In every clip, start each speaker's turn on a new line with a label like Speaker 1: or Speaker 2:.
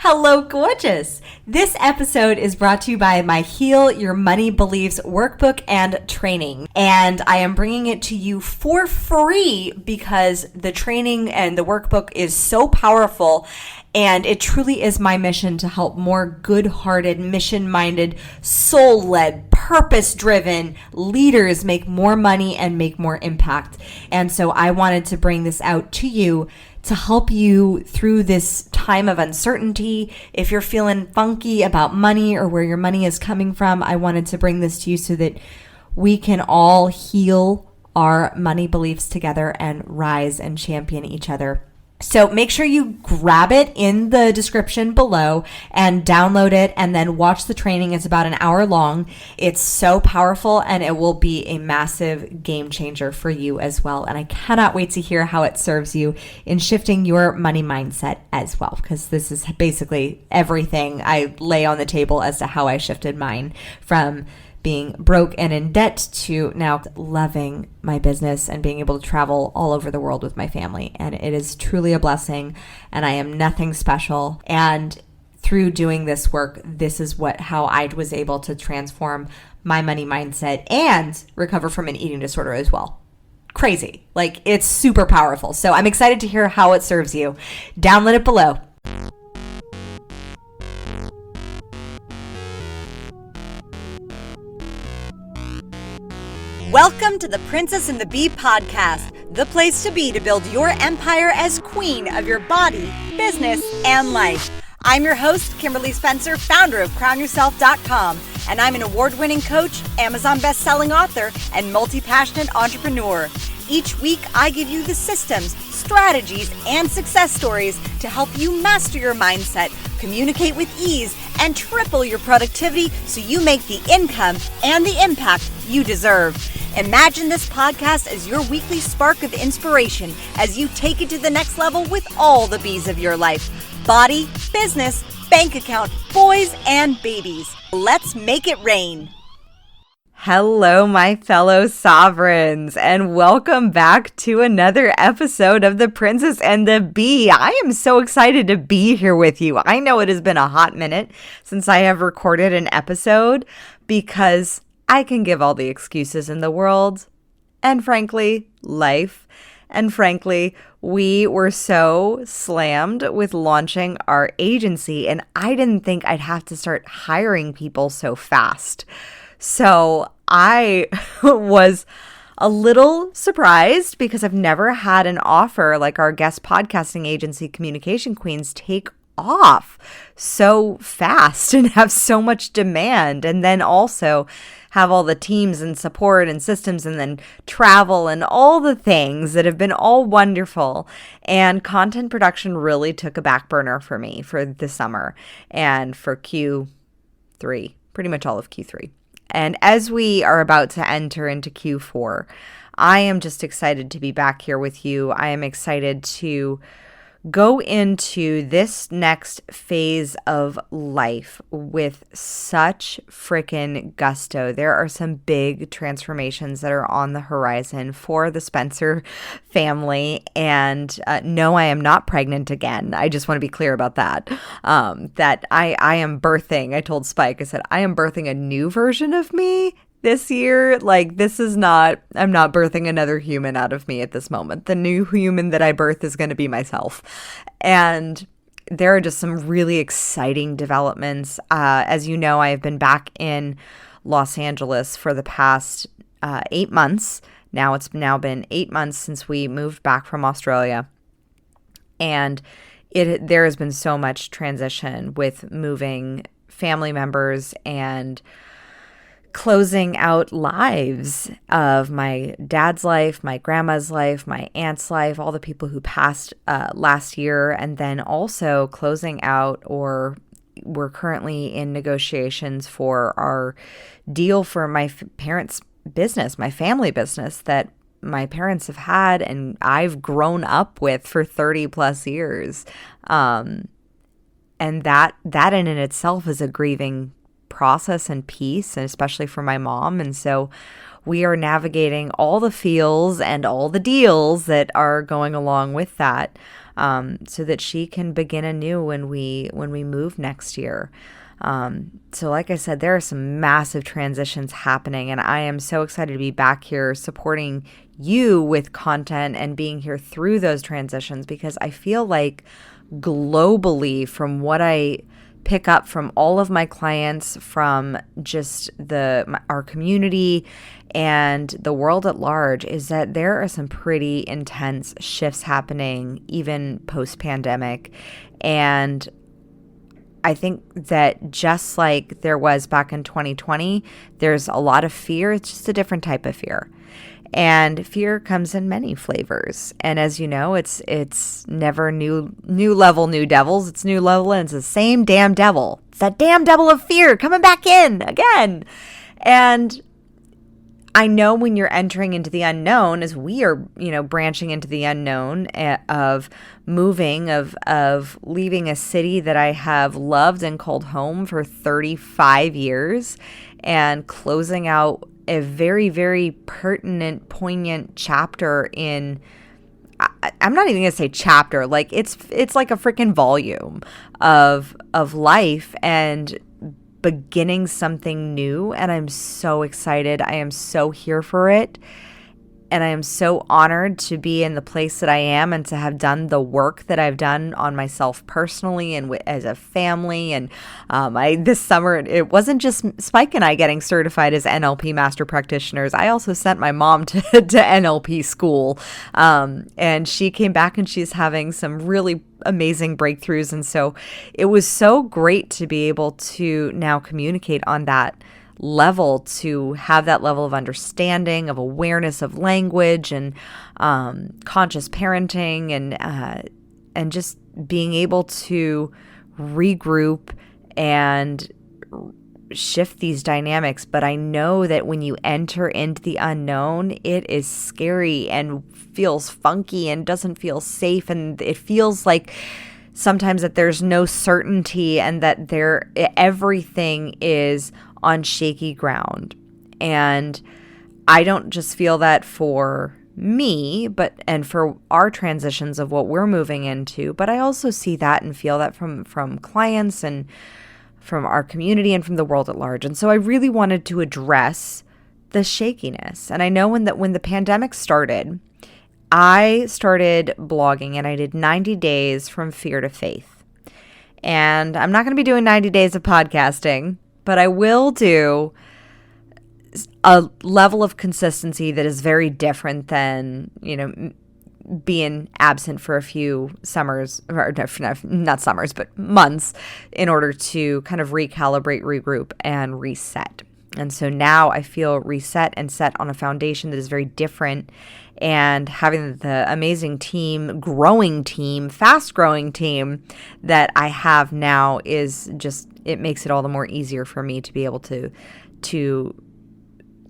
Speaker 1: Hello, gorgeous. This episode is brought to you by my Heal Your Money Beliefs workbook and training. And I am bringing it to you for free because the training and the workbook is so powerful. And it truly is my mission to help more good-hearted, mission-minded, soul-led, purpose-driven leaders make more money and make more impact. And so I wanted to bring this out to you to help you through this time of uncertainty. If you're feeling funky about money or where your money is coming from, I wanted to bring this to you so that we can all heal our money beliefs together and rise and champion each other. So make sure you grab it in the description below and download it and then watch the training. It's about an hour long. It's so powerful and it will be a massive game changer for you as well. And I cannot wait to hear how it serves you in shifting your money mindset as well, because this is basically everything I lay on the table as to how I shifted mine from being broke and in debt to now loving my business and being able to travel all over the world with my family. And it is truly a blessing, and I am nothing special. And through doing this work, this is how I was able to transform my money mindset and recover from an eating disorder as well. Crazy. Like, it's super powerful. So I'm excited to hear how it serves you. Download it below.
Speaker 2: Welcome to the Princess and the Bee podcast, the place to be to build your empire as queen of your body, business, and life. I'm your host, Kimberly Spencer, founder of crownyourself.com, and I'm an award-winning coach, Amazon best-selling author, and multi-passionate entrepreneur. Each week, I give you the systems, strategies, and success stories to help you master your mindset, communicate with ease, and triple your productivity so you make the income and the impact you deserve. Imagine this podcast as your weekly spark of inspiration as you take it to the next level with all the B's of your life: body, business, bank account, boys, and babies. Let's make it rain.
Speaker 1: Hello, my fellow sovereigns, and welcome back to another episode of The Princess and the Bee. I am so excited to be here with you. I know it has been a hot minute since I have recorded an episode because I can give all the excuses in the world, and frankly, life. And frankly, we were so slammed with launching our agency, and I didn't think I'd have to start hiring people so fast. So I was a little surprised because I've never had an offer like our guest podcasting agency, Communication Queens, take off so fast and have so much demand, and then also have all the teams and support and systems and then travel and all the things that have been all wonderful. And content production really took a back burner for me for the summer and for Q3, pretty much all of Q3. And as we are about to enter into Q4, I am just excited to be back here with you. I am excited to go into this next phase of life with such freaking gusto. There are some big transformations that are on the horizon for the Spencer family. And no, I am not pregnant again. I just want to be clear about that. That I am birthing. I told Spike, I said, I am birthing a new version of me this year. Like, this is not, I'm not birthing another human out of me at this moment. The new human that I birth is going to be myself. And there are just some really exciting developments. As you know, I have been back in Los Angeles for the past 8 months. Now it's been 8 months since we moved back from Australia. And there has been so much transition with moving family members and closing out lives of my dad's life, my grandma's life, my aunt's life, all the people who passed last year, and then also closing out, or we're currently in negotiations for our deal for my parents' business, my family business that my parents have had and I've grown up with for 30 plus years. And that in itself is a grieving process and peace, and especially for my mom. And so we are navigating all the feels and all the deals that are going along with that. so that she can begin anew when we move next year. So like I said, there are some massive transitions happening, and I am so excited to be back here supporting you with content and being here through those transitions, because I feel like globally, from what I pick up from all of my clients, from just our community and the world at large, is that there are some pretty intense shifts happening even post-pandemic. And I think that just like there was back in 2020, there's a lot of fear. It's just a different type of fear. And fear comes in many flavors. And as you know, it's never new level, new devils. It's new level, and it's the same damn devil. It's that damn devil of fear coming back in again. And I know when you're entering into the unknown, as we are, branching into the unknown of moving, of leaving a city that I have loved and called home for 35 years, and closing out a very, very pertinent, poignant chapter in, I'm not even going to say chapter, like it's like a freaking volume of life, and beginning something new. And I'm so excited. I am so here for it. And I am so honored to be in the place that I am, and to have done the work that I've done on myself personally and as a family. And this summer, it wasn't just Spike and I getting certified as NLP master practitioners. I also sent my mom to NLP school, and she came back and she's having some really amazing breakthroughs. And so it was so great to be able to now communicate on that level, to have that level of understanding, of awareness of language, and conscious parenting, and just being able to regroup and shift these dynamics. But I know that when you enter into the unknown, it is scary and feels funky and doesn't feel safe, and it feels like sometimes that there's no certainty, and that everything is on shaky ground. And I don't just feel that for me, and for our transitions of what we're moving into, but I also see that and feel that from clients and from our community and from the world at large. And so I really wanted to address the shakiness. And I know when the pandemic started, I started blogging, and I did 90 days from fear to faith. And I'm not going to be doing 90 days of podcasting, but I will do a level of consistency that is very different than, being absent for a few summers, or not summers, but months, in order to kind of recalibrate, regroup, and reset. And so now I feel reset and set on a foundation that is very different. And having the amazing team, fast-growing team that I have now is just, it makes it all the more easier for me to be able to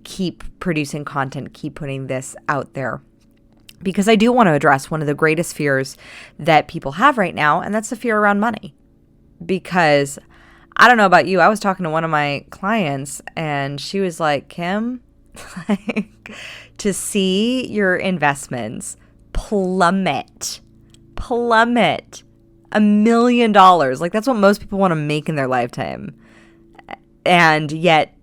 Speaker 1: keep producing content, keep putting this out there. Because I do want to address one of the greatest fears that people have right now, and that's the fear around money. Because I don't know about you, I was talking to one of my clients, and she was like, Kim, to see your investments plummet $1 million. Like, that's what most people want to make in their lifetime. And yet,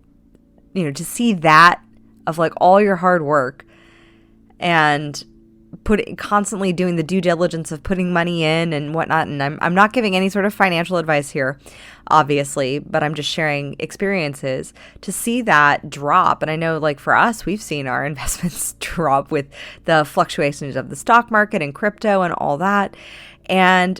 Speaker 1: to see that, of like all your hard work and constantly doing the due diligence of putting money in and whatnot. And I'm not giving any sort of financial advice here, obviously, but I'm just sharing experiences, to see that drop. And I know, like, for us, we've seen our investments drop with the fluctuations of the stock market and crypto and all that. And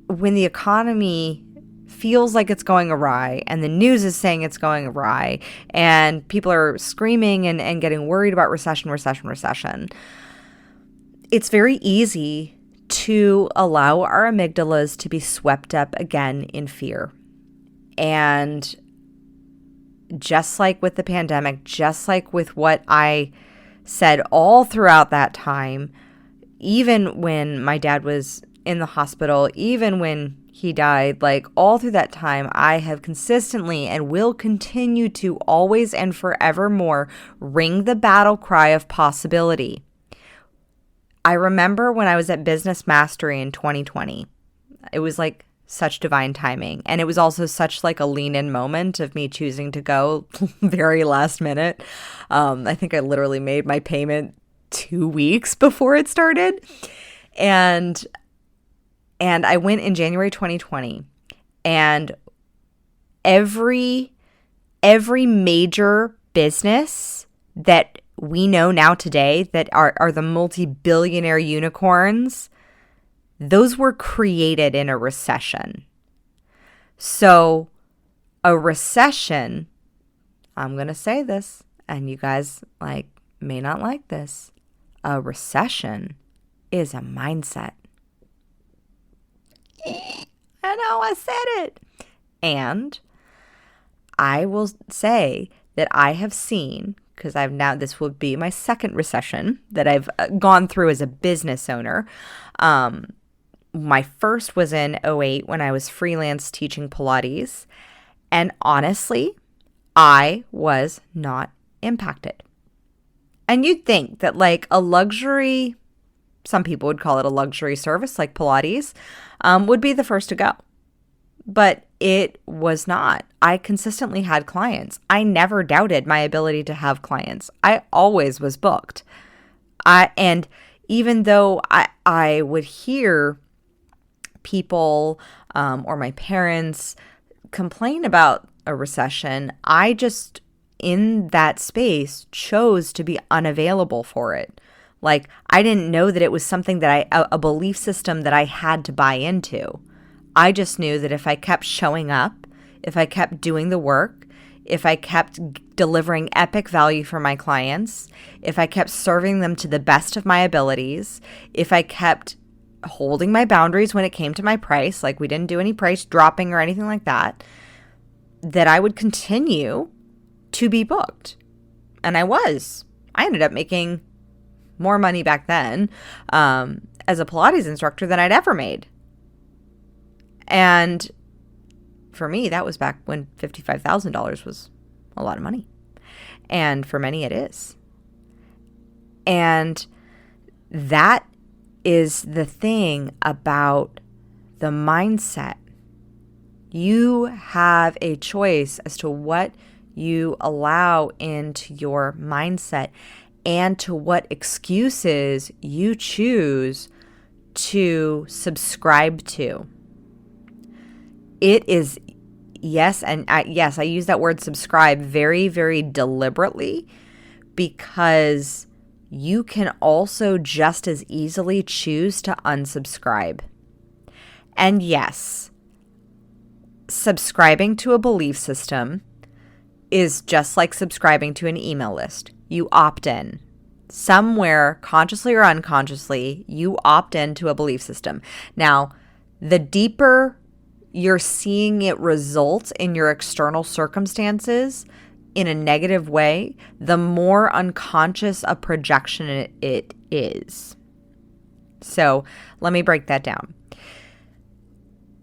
Speaker 1: when the economy feels like it's going awry, and the news is saying it's going awry, and people are screaming and getting worried about recession, it's very easy to allow our amygdalas to be swept up again in fear. And just like with the pandemic, just like with what I said all throughout that time, even when my dad was in the hospital, even when he died, like, all through that time, I have consistently and will continue to always and forevermore ring the battle cry of possibility. I remember when I was at Business Mastery in 2020, it was like such divine timing. And it was also such like a lean in moment of me choosing to go very last minute. I think I literally made my payment 2 weeks before it started. And I went in January 2020, and every major business that we know now today that are the multi-billionaire unicorns, those were created in a recession. So a recession, I'm going to say this, and you guys may not like this. A recession is a mindset. I know I said it. And I will say that I have seen, because this will be my second recession that I've gone through as a business owner. My first was in 2008 when I was freelance teaching Pilates. And honestly, I was not impacted. And you'd think that like a luxury, some people would call it a luxury service like Pilates, would be the first to go. But it was not. I consistently had clients. I never doubted my ability to have clients. I always was booked. And even though I would hear people or my parents complain about a recession, I just, in that space, chose to be unavailable for it. Like, I didn't know that it was something that a belief system that I had to buy into. I just knew that if I kept showing up, if I kept doing the work, if I kept delivering epic value for my clients, if I kept serving them to the best of my abilities, if I kept holding my boundaries when it came to my price, like we didn't do any price dropping or anything like that, that I would continue to be booked. And I was. I ended up making more money back then as a Pilates instructor than I'd ever made. And for me, that was back when $55,000 was a lot of money. And for many, it is. And that is the thing about the mindset. You have a choice as to what you allow into your mindset and to what excuses you choose to subscribe to. It is, yes, and I use that word subscribe very, very deliberately, because you can also just as easily choose to unsubscribe. And yes, subscribing to a belief system is just like subscribing to an email list. You opt in. Somewhere, consciously or unconsciously, you opt into a belief system. Now, the deeper you're seeing it result in your external circumstances in a negative way, the more unconscious a projection it is. So let me break that down.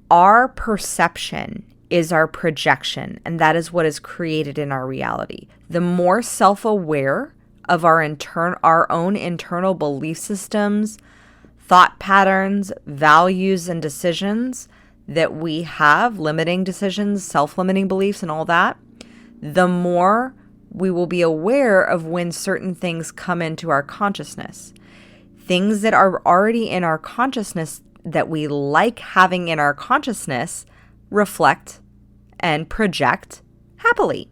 Speaker 1: Our perception is our projection, and that is what is created in our reality. The more self-aware of our own internal belief systems, thought patterns, values, and decisions that we have, limiting decisions, self-limiting beliefs, and all that, the more we will be aware of when certain things come into our consciousness. Things that are already in our consciousness that we like having in our consciousness reflect and project happily.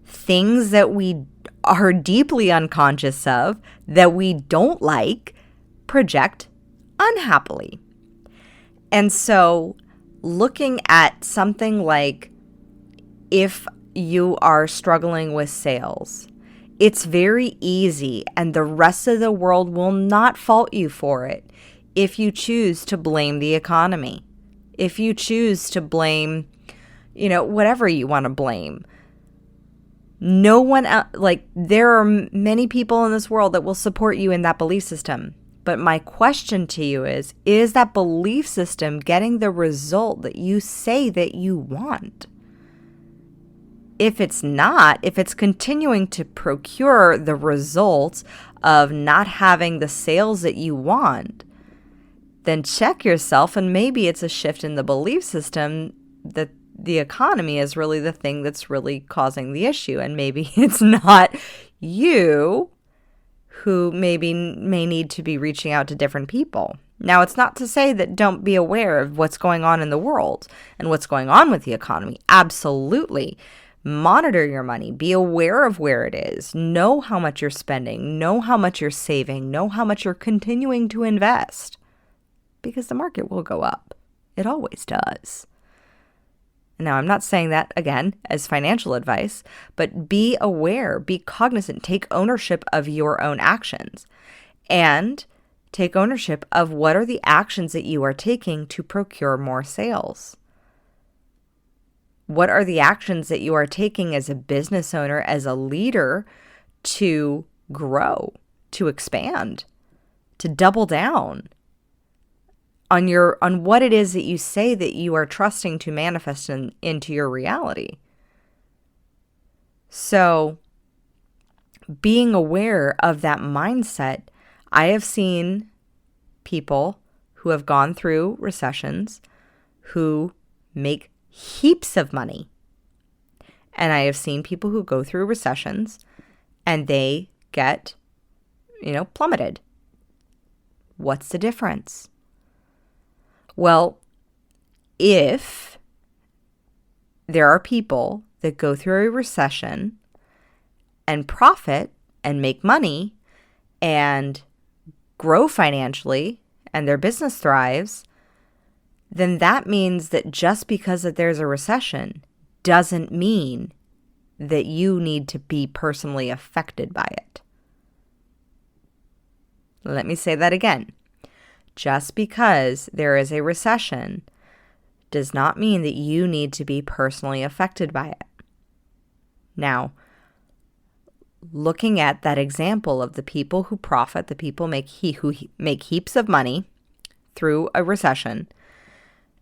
Speaker 1: Things that we are deeply unconscious of that we don't like project unhappily. And so looking at something like, if you are struggling with sales, it's very easy, and the rest of the world will not fault you for it if you choose to blame the economy, if you choose to blame, whatever you want to blame. No one, there are many people in this world that will support you in that belief system. But my question to you is that belief system getting the result that you say that you want? if it's not, if it's continuing to procure the results of not having the sales that you want, then check yourself, and maybe it's a shift in the belief system that the economy is really the thing that's really causing the issue. And maybe it's not you who may need to be reaching out to different people. Now, it's not to say that don't be aware of what's going on in the world and what's going on with the economy. Absolutely. Monitor your money. Be aware of where it is. Know how much you're spending. Know how much you're saving. Know how much you're continuing to invest. Because the market will go up. It always does. Now, I'm not saying that, again, as financial advice, but be aware, be cognizant, take ownership of your own actions, and take ownership of what are the actions that you are taking to procure more sales. What are the actions that you are taking as a business owner, as a leader, to grow, to expand, to double down on what it is that you say that you are trusting to manifest into your reality. So being aware of that mindset, I have seen people who have gone through recessions who make heaps of money. And I have seen people who go through recessions and they get, plummeted. What's the difference? Well, if there are people that go through a recession and profit and make money and grow financially and their business thrives, then that means that just because that there's a recession doesn't mean that you need to be personally affected by it. Let me say that again. Just because there is a recession does not mean that you need to be personally affected by it. Now, looking at that example of the people who profit, the people who make heaps of money through a recession,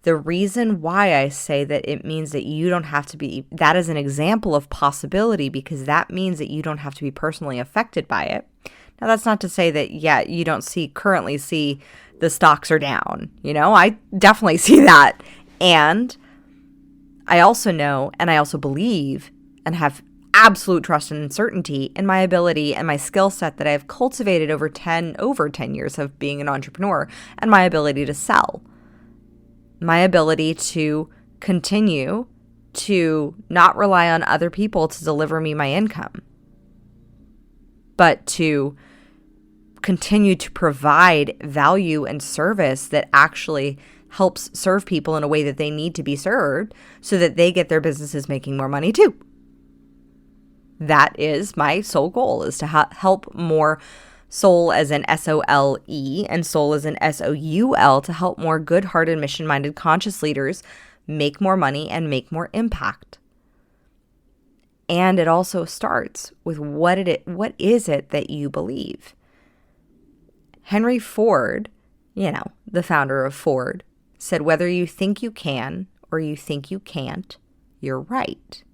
Speaker 1: the reason why I say that it means that you don't have to be, that is an example of possibility, because that means that you don't have to be personally affected by it. Now, that's not to say that, you don't currently see the stocks are down. I definitely see that. And I also know, and I also believe, and have absolute trust and certainty in my ability and my skill set that I have cultivated over 10 years of being an entrepreneur, and my ability to sell. My ability to continue to not rely on other people to deliver me my income, but to continue to provide value and service that actually helps serve people in a way that they need to be served so that they get their businesses making more money too. That is my sole goal, is to help more soul as in S-O-L-E and soul as in S-O-U-L, to help more good-hearted, mission-minded, conscious leaders make more money and make more impact. And it also starts with what is it that you believe? Henry Ford, the founder of Ford, said, whether you think you can or you think you can't, you're right.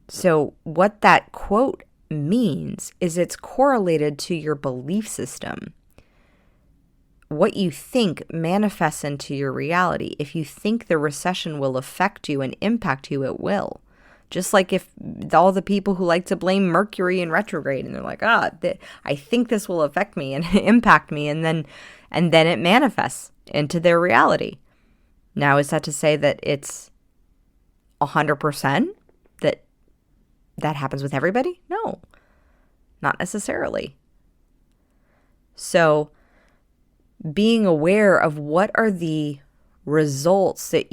Speaker 1: So what that quote means is it's correlated to your belief system. What you think manifests into your reality. If you think the recession will affect you and impact you, it will. Just like if all the people who like to blame Mercury in retrograde and they're like, I think this will affect me and impact me, and then it manifests into their reality. Now, is that to say that it's 100% that happens with everybody? No, not necessarily. So being aware of what are the results that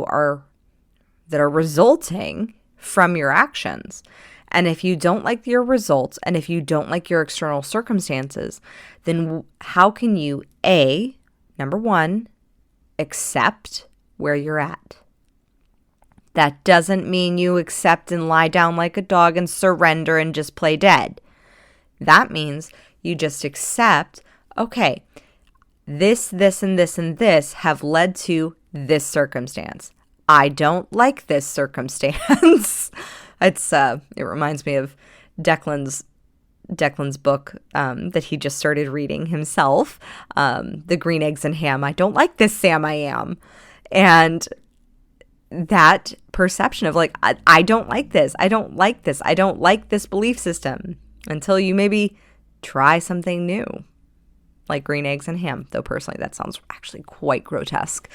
Speaker 1: are resulting from your actions. And if you don't like your results, and if you don't like your external circumstances, then how can you, number one, accept where you're at? That doesn't mean you accept and lie down like a dog and surrender and just play dead. That means you just accept, this, and this, and this have led to this circumstance. I don't like this circumstance. It reminds me of Declan's book that he just started reading himself, The Green Eggs and Ham. I don't like this, Sam, I am. And that perception of like, I don't like this. I don't like this. I don't like this belief system, until you maybe try something new, like green eggs and ham. Though personally, that sounds actually quite grotesque.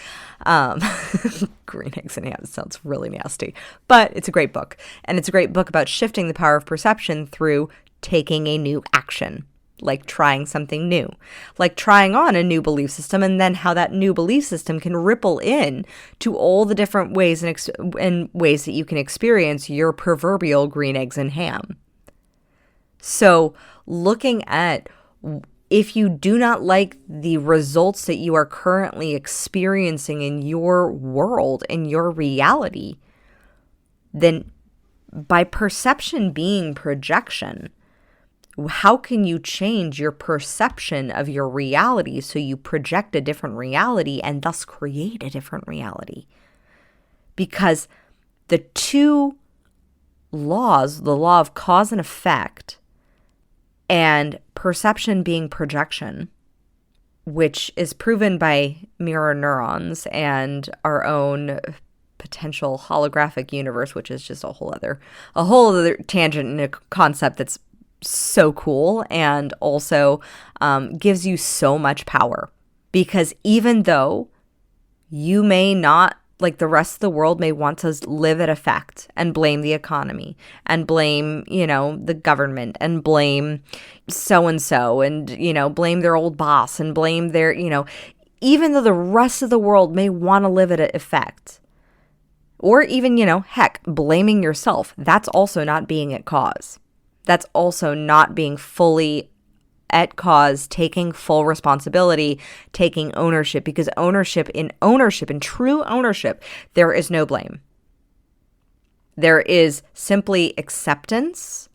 Speaker 1: Green eggs and ham sounds really nasty, but it's a great book. And it's a great book about shifting the power of perception through taking a new action, like trying something new, like trying on a new belief system, and then how that new belief system can ripple in to all the different ways and ways that you can experience your proverbial green eggs and ham. So looking at, if you do not like the results that you are currently experiencing in your world, in your reality, then by perception being projection, how can you change your perception of your reality so you project a different reality and thus create a different reality? Because the two laws, the law of cause and effect, and perception being projection, which is proven by mirror neurons and our own potential holographic universe, which is just a whole other tangent and a concept that's so cool, and also gives you so much power. Because even though you may not, like the rest of the world may want to live at effect and blame the economy and blame, the government and blame so-and-so and, blame their old boss and blame their, even though the rest of the world may want to live at effect, or even, heck, blaming yourself, that's also not being at cause. That's also not being fully at cause, taking full responsibility, taking ownership, because in true ownership, there is no blame. There is simply acceptance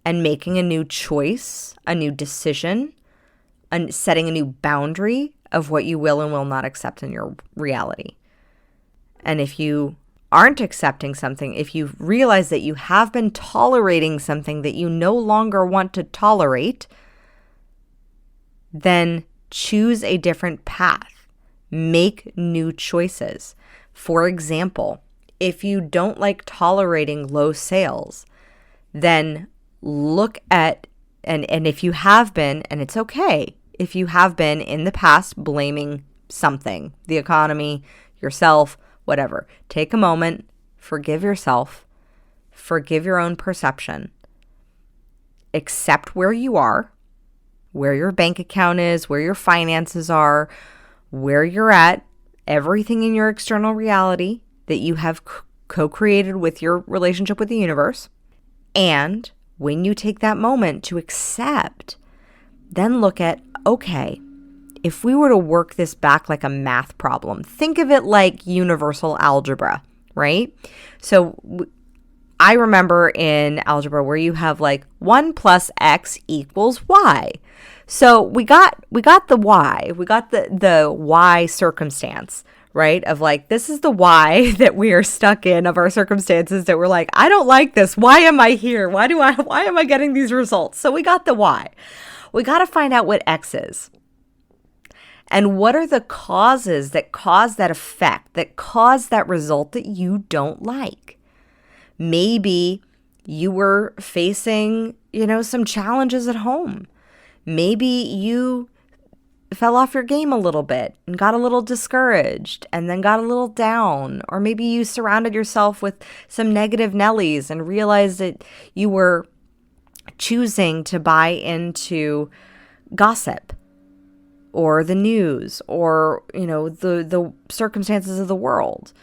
Speaker 1: and making a new choice, a new decision, and setting a new boundary of what you will and will not accept in your reality. And if you aren't accepting something, if you realize that you have been tolerating something that you no longer want to tolerate, then choose a different path. Make new choices. For example, if you don't like tolerating low sales, then look at, and if you have been, and it's okay, if you have been in the past blaming something, the economy, yourself, whatever, take a moment, forgive yourself, forgive your own perception, accept where you are, where your bank account is, where your finances are, where you're at, everything in your external reality that you have co-created with your relationship with the universe. And when you take that moment to accept, then look at, okay, if we were to work this back like a math problem, think of it like universal algebra, right? So I remember in algebra where you have like 1 plus x equals y. So we got the y, we got the y circumstance, right? Of like, this is the y that we are stuck in, of our circumstances that we're like, I don't like this. Why am I here? Why am I getting these results? So we got the y. We got to find out what x is. And what are the causes that cause that effect, that cause that result that you don't like? Maybe you were facing, some challenges at home. Maybe you fell off your game a little bit and got a little discouraged and then got a little down. Or maybe you surrounded yourself with some negative Nellies and realized that you were choosing to buy into gossip or the news or, the circumstances of the world.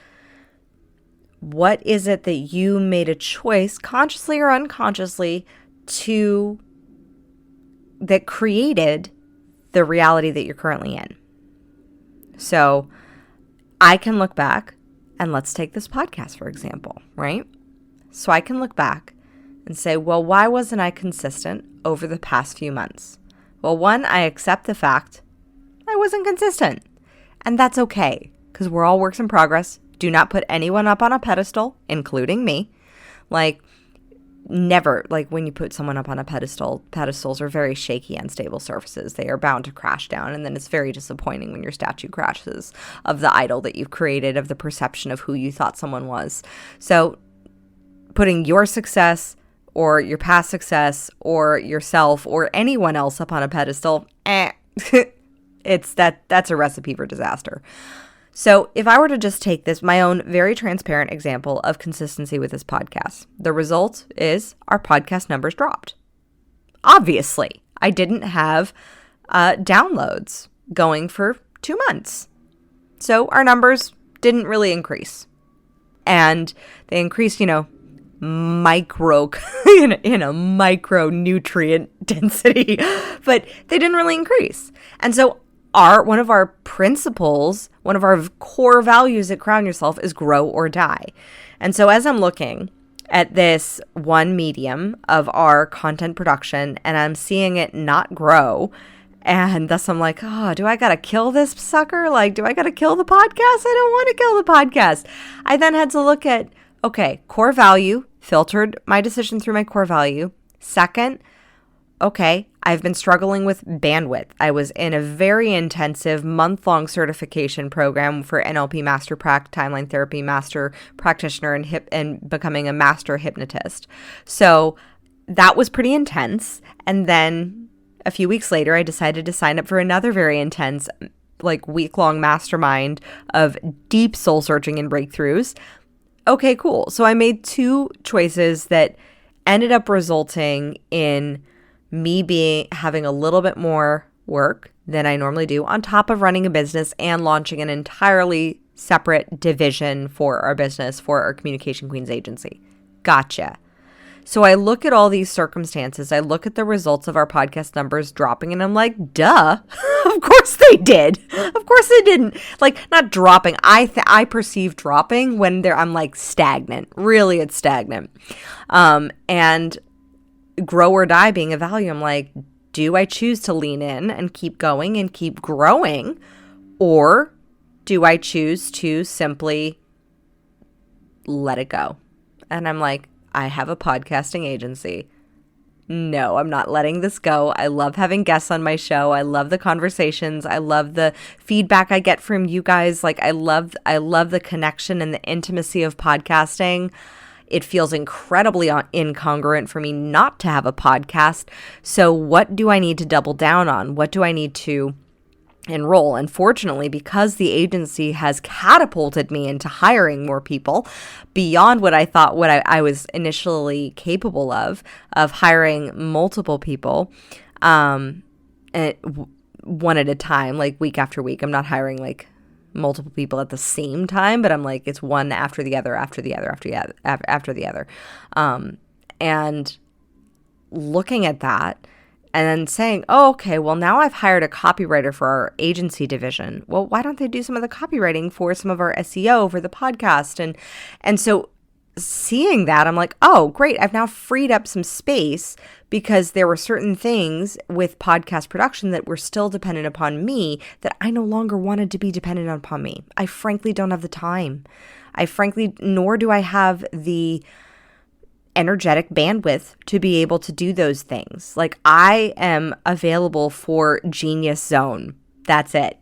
Speaker 1: What is it that you made a choice, consciously or unconsciously, that created the reality that you're currently in? So I can look back, and let's take this podcast, for example, right? So I can look back and say, well, why wasn't I consistent over the past few months? Well, one, I accept the fact I wasn't consistent, and that's okay, because we're all works in progress. Do not put anyone up on a pedestal, including me. Like, never. Like, when you put someone up on a pedestal, pedestals are very shaky, unstable surfaces. They are bound to crash down, and then it's very disappointing when your statue crashes of the idol that you've created, of the perception of who you thought someone was. So putting your success or your past success or yourself or anyone else up on a pedestal, that's a recipe for disaster. So if I were to just take this, my own very transparent example of consistency with this podcast, the result is our podcast numbers dropped. Obviously, I didn't have downloads going for 2 months. So our numbers didn't really increase. And they increased, micro in a micronutrient density, but they didn't really increase. And so one of our principles, one of our core values at Crown Yourself is grow or die. And so as I'm looking at this one medium of our content production and I'm seeing it not grow, and thus I'm like, oh, do I got to kill this sucker? Like, do I got to kill the podcast? I don't want to kill the podcast. I then had to look at, okay, core value, filtered my decision through my core value. Second, okay, I've been struggling with bandwidth. I was in a very intensive month-long certification program for NLP Master Prac, Timeline Therapy Master Practitioner, and becoming a Master Hypnotist. So that was pretty intense. And then a few weeks later, I decided to sign up for another very intense, week-long mastermind of deep soul-searching and breakthroughs. Okay, cool. So I made 2 choices that ended up resulting in me having a little bit more work than I normally do, on top of running a business and launching an entirely separate division for our business, for our Communication Queens agency. Gotcha. So I look at all these circumstances, I look at the results of our podcast numbers dropping, and I'm like, duh, of course they did. Of course they didn't. Not dropping. I perceive dropping when I'm stagnant. Really, it's stagnant. And grow or die being a value, I'm like, do I choose to lean in and keep going and keep growing? Or do I choose to simply let it go? And I'm like, I have a podcasting agency. No, I'm not letting this go. I love having guests on my show. I love the conversations. I love the feedback I get from you guys. I love the connection and the intimacy of podcasting. It feels incredibly incongruent for me not to have a podcast. So what do I need to double down on? What do I need to enroll? And fortunately, because the agency has catapulted me into hiring more people beyond what I thought, what I was initially capable of hiring multiple people, and one at a time, week after week. I'm not hiring multiple people at the same time, but I'm it's one after the other, after the other, after the other. And looking at that and then saying, oh, okay, well, now I've hired a copywriter for our agency division. Well, why don't they do some of the copywriting for some of our SEO for the podcast? And so seeing that, I'm like, oh, great. I've now freed up some space because there were certain things with podcast production that were still dependent upon me that I no longer wanted to be dependent upon me. I frankly don't have the time. Nor do I have the energetic bandwidth to be able to do those things. I am available for Genius Zone. That's it.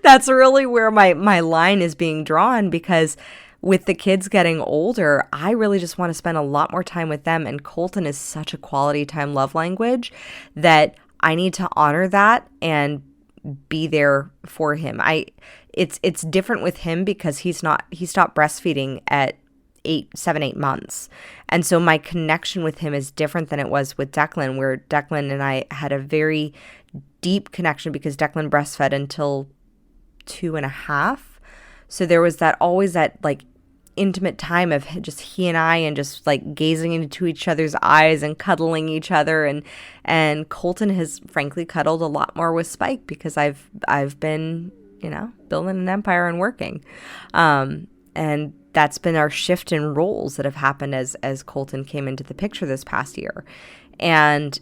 Speaker 1: That's really where my line is being drawn, because with the kids getting older, I really just want to spend a lot more time with them. And Colton is such a quality time love language that I need to honor that and be there for him. It's different with him because he stopped breastfeeding at 7, 8 months. And so my connection with him is different than it was with Declan, where Declan and I had a very deep connection because Declan breastfed until 2.5. So there was always that intimate time of just he and I, and just gazing into each other's eyes and cuddling each other. And Colton has frankly cuddled a lot more with Spike because I've been, building an empire and working. And that's been our shift in roles that have happened as Colton came into the picture this past year. And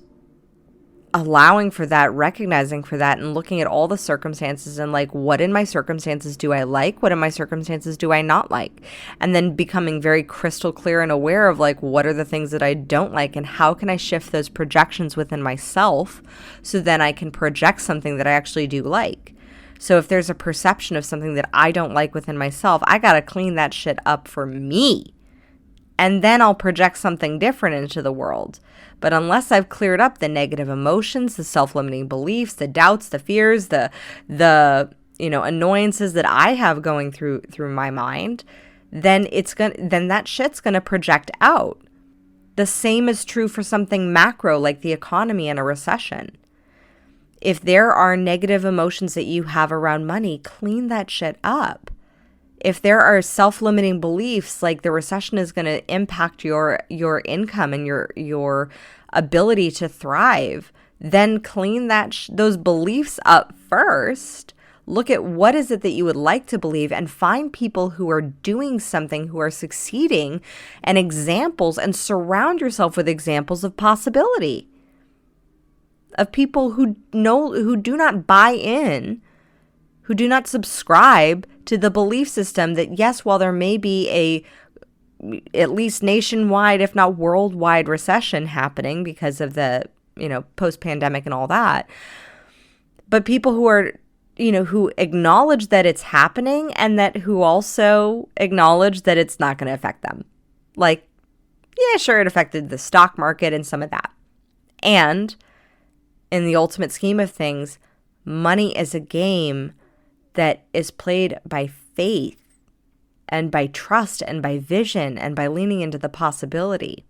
Speaker 1: allowing for that, recognizing for that, and looking at all the circumstances and like, what in my circumstances do I like? What in my circumstances do I not like? And then becoming very crystal clear and aware of like, what are the things that I don't like, and how can I shift those projections within myself so then I can project something that I actually do like. So if there's a perception of something that I don't like within myself, I got to clean that shit up for me. And then I'll project something different into the world. But unless I've cleared up the negative emotions, the self-limiting beliefs, the doubts, the fears, the annoyances that I have going through my mind, then that shit's gonna project out. The same is true for something macro like the economy and a recession. If there are negative emotions that you have around money, clean that shit up. If there are self-limiting beliefs like the recession is going to impact your income and your ability to thrive, then clean those beliefs up first. Look at what is it that you would like to believe and find people who are doing something, who are succeeding, and examples, and surround yourself with examples of possibility, of people who do not buy in, who do not subscribe to the belief system that, yes, while there may be at least nationwide, if not worldwide recession happening because of the, post-pandemic and all that, but people who are, who acknowledge that it's happening and that who also acknowledge that it's not going to affect them. Like, yeah, sure, it affected the stock market and some of that. And in the ultimate scheme of things, money is a game that is played by faith and by trust and by vision and by leaning into the possibility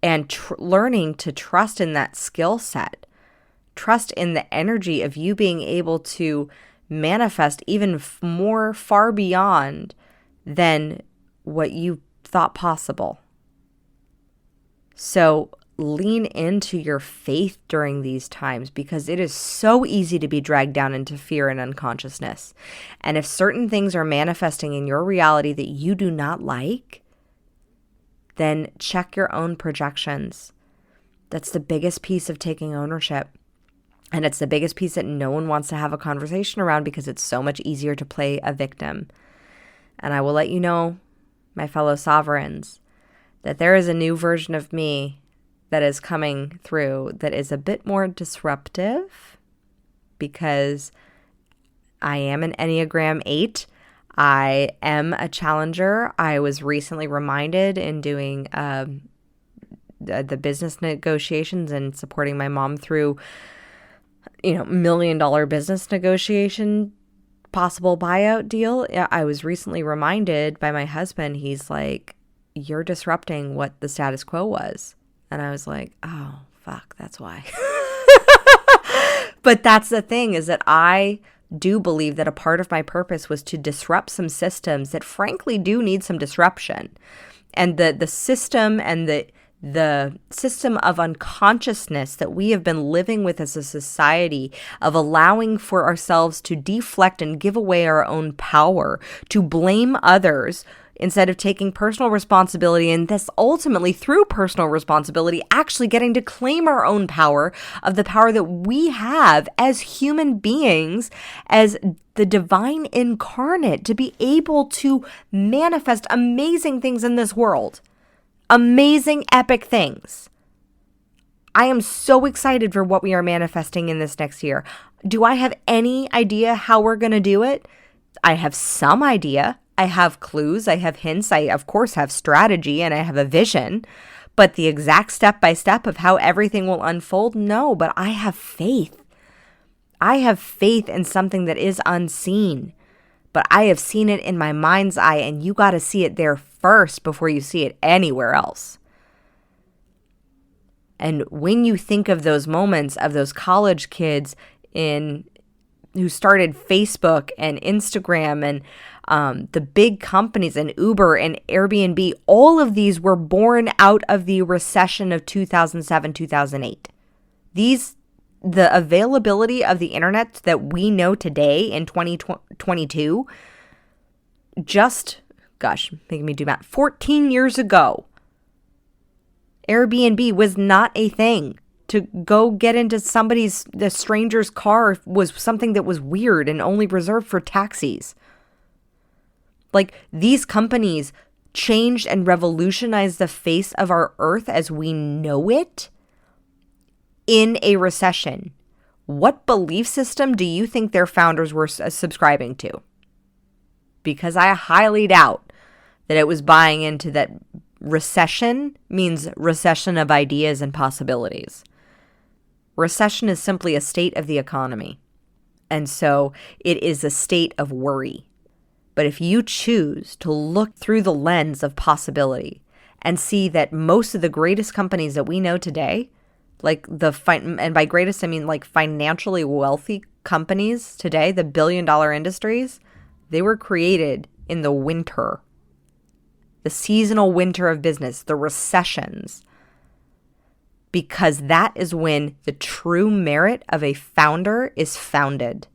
Speaker 1: and learning to trust in that skill set, trust in the energy of you being able to manifest even more far beyond than what you thought possible. So lean into your faith during these times, because it is so easy to be dragged down into fear and unconsciousness. And if certain things are manifesting in your reality that you do not like, then check your own projections. That's the biggest piece of taking ownership. And it's the biggest piece that no one wants to have a conversation around because it's so much easier to play a victim. And I will let you know, my fellow sovereigns, that there is a new version of me that is coming through that is a bit more disruptive, because I am an Enneagram 8. I am a challenger. I was recently reminded in doing the business negotiations and supporting my mom through, $1 million business negotiation, possible buyout deal. I was recently reminded by my husband, he's like, "You're disrupting what the status quo was." And I was like, oh, fuck, that's why. But that's the thing, is that I do believe that a part of my purpose was to disrupt some systems that frankly do need some disruption. And the system and the system of unconsciousness that we have been living with as a society, of allowing for ourselves to deflect and give away our own power, to blame others, instead of taking personal responsibility, and this ultimately through personal responsibility, actually getting to claim our own power, of the power that we have as human beings, as the divine incarnate, to be able to manifest amazing things in this world. Amazing, epic things. I am so excited for what we are manifesting in this next year. Do I have any idea how we're going to do it? I have some idea. I have clues, I have hints, I of course have strategy, and I have a vision, but the exact step-by-step of how everything will unfold, no, but I have faith. I have faith in something that is unseen, but I have seen it in my mind's eye, and you got to see it there first before you see it anywhere else. And when you think of those moments of those college kids who started Facebook and Instagram and the big companies and Uber and Airbnb, all of these were born out of the recession of 2007, 2008. The availability of the internet that we know today in 2022, making me do math, 14 years ago, Airbnb was not a thing. to go get into the stranger's car was something that was weird and only reserved for taxis. Like, these companies changed and revolutionized the face of our earth as we know it in a recession. What belief system do you think their founders were subscribing to? Because I highly doubt that it was buying into that recession means recession of ideas and possibilities. Recession is simply a state of the economy. And so it is a state of worry. But if you choose to look through the lens of possibility and see that most of the greatest companies that we know today, and by greatest I mean like financially wealthy companies today, the billion-dollar industries, they were created in the winter, the seasonal winter of business, the recessions, because that is when the true merit of a founder is founded.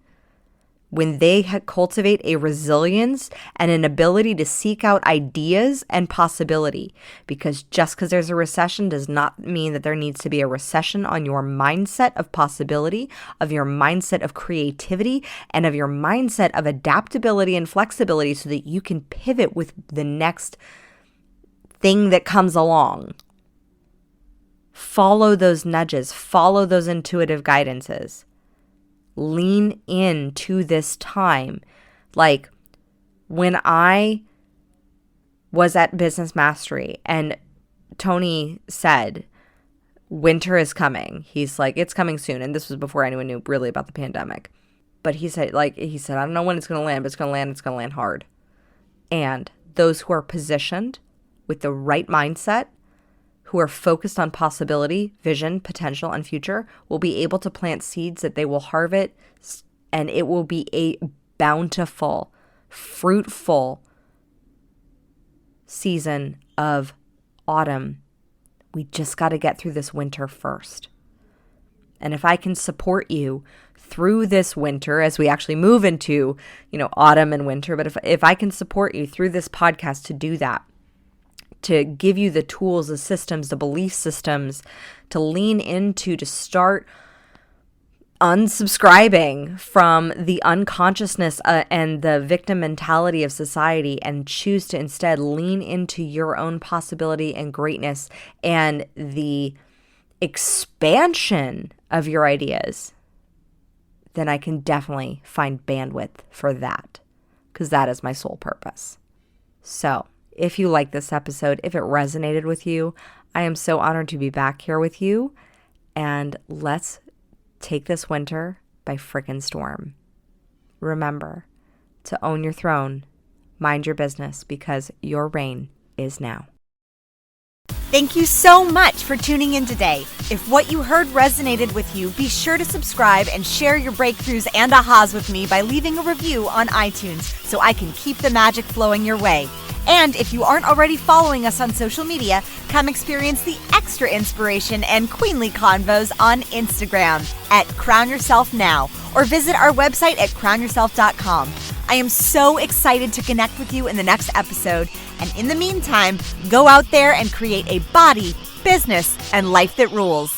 Speaker 1: When they cultivate a resilience and an ability to seek out ideas and possibility. Because just because there's a recession does not mean that there needs to be a recession on your mindset of possibility, of your mindset of creativity, and of your mindset of adaptability and flexibility so that you can pivot with the next thing that comes along. Follow those nudges, follow those intuitive guidances. Lean into this time. Like, when I was at Business Mastery and Tony said, winter is coming. He's like, it's coming soon. And this was before anyone knew really about the pandemic. But he said, I don't know when it's going to land, but it's going to land hard. And those who are positioned with the right mindset, who are focused on possibility, vision, potential, and future, will be able to plant seeds that they will harvest, and it will be a bountiful, fruitful season of autumn. We just got to get through this winter first. And if I can support you through this winter as we actually move into, autumn and winter, but if I can support you through this podcast to do that, to give you the tools, the systems, the belief systems to lean into, to start unsubscribing from the unconsciousness and the victim mentality of society and choose to instead lean into your own possibility and greatness and the expansion of your ideas, then I can definitely find bandwidth for that, because that is my sole purpose. So, if you like this episode, if it resonated with you, I am so honored to be back here with you. And let's take this winter by frickin' storm. Remember to own your throne, mind your business, because your reign is now.
Speaker 2: Thank you so much for tuning in today. If what you heard resonated with you, be sure to subscribe and share your breakthroughs and ahas with me by leaving a review on iTunes so I can keep the magic flowing your way. And if you aren't already following us on social media, come experience the extra inspiration and queenly convos on Instagram at Crown Yourself Now, or visit our website at crownyourself.com. I am so excited to connect with you in the next episode. And in the meantime, go out there and create a body, business, and life that rules.